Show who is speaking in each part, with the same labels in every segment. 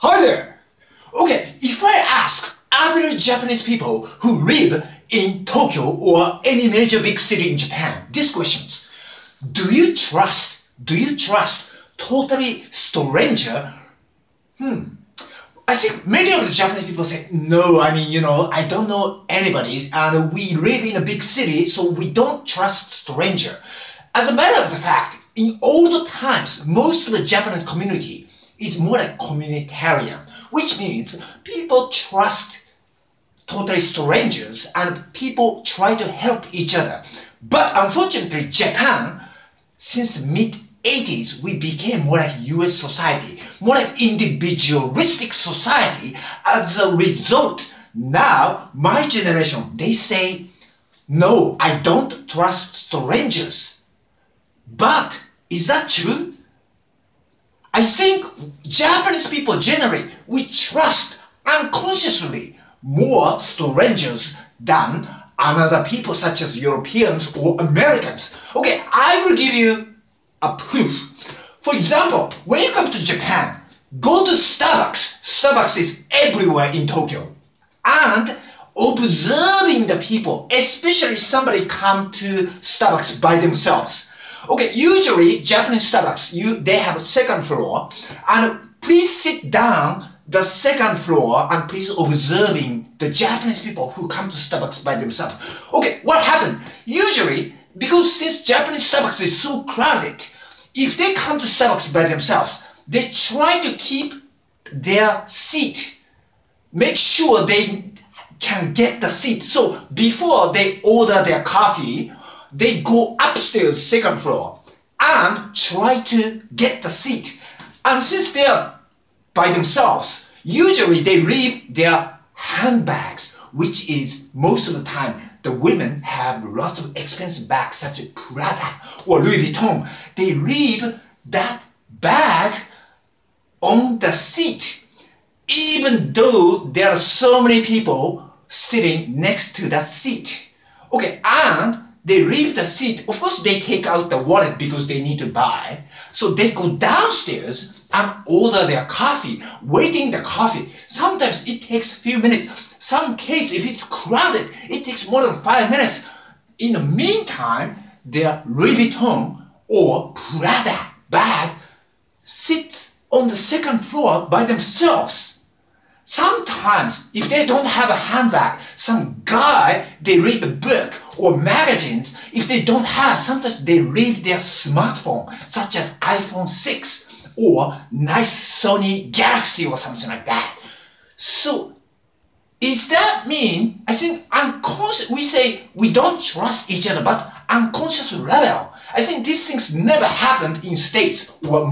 Speaker 1: Hi there! Okay, if I ask average Japanese people who live in Tokyo or any major big city in Japan these questions, do you trust totally stranger? I think many of the Japanese people say, no, I don't know anybody and we live in a big city so we don't trust stranger. As a matter of the fact, in older times, most of the Japanese community is more like communitarian, which means people trust totally strangers and people try to help each other. But unfortunately, Japan, since the mid-80s, we became more like US society, more like individualistic society. As a result, now, my generation, they say, no, I don't trust strangers. But is that true? I think Japanese people generally, we trust unconsciously more strangers than other people such as Europeans or Americans. Okay, I will give you a proof. For example, when you come to Japan, go to Starbucks. Starbucks is everywhere in Tokyo. And observing the people, especially somebody come to Starbucks by themselves. Okay, usually Japanese Starbucks, they have a second floor, and please sit down the second floor and please observing the Japanese people who come to Starbucks by themselves. Okay, what happened? Usually, because since Japanese Starbucks is so crowded, if they come to Starbucks by themselves, they try to keep their seat, make sure they can get the seat. So before they order their coffee, they go upstairs, second floor, and try to get the seat. And since they are by themselves, usually they leave their handbags, which is most of the time the women have lots of expensive bags such as Prada or Louis Vuitton. They leave that bag on the seat, even though there are so many people sitting next to that seat. Okay, and they leave the seat. Of course, they take out the wallet because they need to buy. So they go downstairs and order their coffee, waiting the coffee. Sometimes it takes a few minutes. Some case, if it's crowded, it takes more than 5 minutes. In the meantime, their Louis Vuitton or Prada bag sits on the second floor by themselves. Sometimes, if they don't have a handbag, some guy, they read a book or magazines. If they don't have, sometimes they read their smartphone, such as iPhone 6 or nice Sony Galaxy or something like that. So, does that mean, I think unconscious, we say we don't trust each other, but unconscious level. I think these things never happened in States or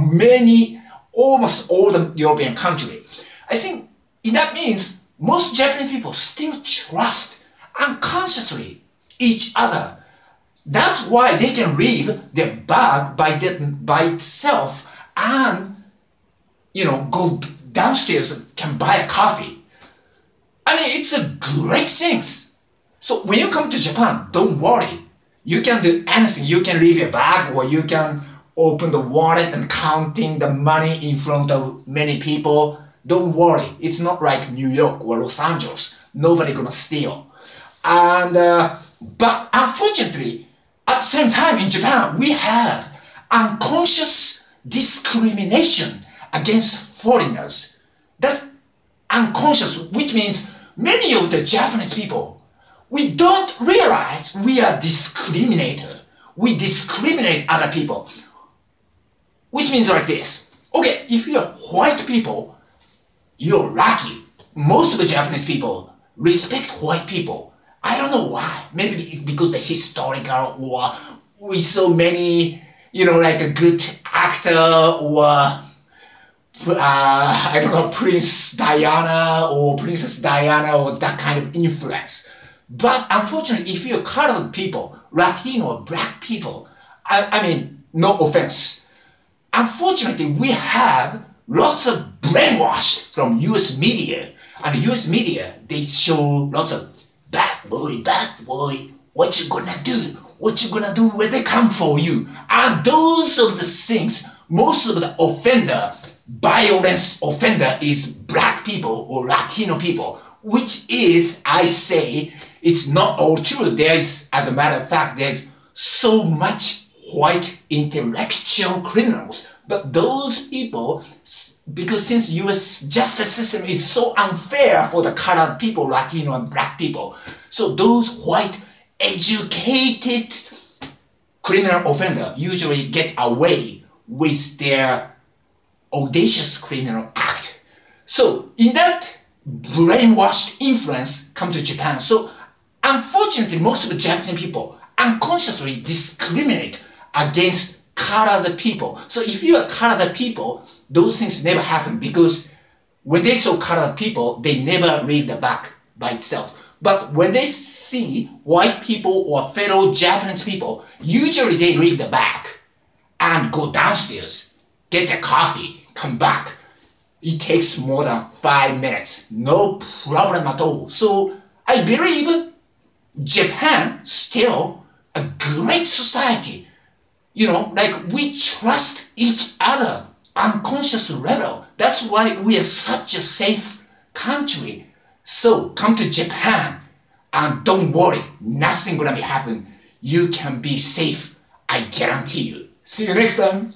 Speaker 1: almost all the European countries. I think that means most Japanese people still trust unconsciously each other. That's why they can leave their bag by itself and, go downstairs and can buy a coffee. I mean, it's a great thing. So when you come to Japan, don't worry. You can do anything. You can leave your bag or you can open the wallet and counting the money in front of many people. Don't worry, it's not like New York or Los Angeles. Nobody gonna steal. And but unfortunately, at the same time in Japan, we have unconscious discrimination against foreigners. That's unconscious, which means many of the Japanese people, we don't realize we are discriminator. We discriminate other people. Which means like this. Okay, if you're white people, you're lucky. Most of the Japanese people respect white people. I don't know why. Maybe it's because the historical or with so many, like a good actor or, Prince Diana or Princess Diana or that kind of influence. But unfortunately, if you're colored people, Latino or black people, I mean, no offense. Unfortunately, we have lots of brainwashed from US media. And US media, they show lots of bad boy, what you gonna do? What you gonna do when they come for you? And those of the things, most of the offender, violence offender is black people or Latino people, which is, I say, it's not all true. There is, as a matter of fact, there's so much white intellectual criminals. But those people, because since U.S. justice system is so unfair for the colored people, Latino and black people, so those white educated criminal offender usually get away with their audacious criminal act. So in that brainwashed influence come to Japan. So unfortunately, most of the Japanese people unconsciously discriminate against colored people. So if you are colored people, those things never happen because when they saw colored people, they never read the back by itself. But when they see white people or fellow Japanese people, usually they read the back and go downstairs, get a coffee, come back. It takes more than 5 minutes, no problem at all. So I believe Japan still a great society. You know, like we trust each other unconscious level. That's why we are such a safe country. So come to Japan and don't worry, nothing gonna be happen. You can be safe, I guarantee you. See you next time.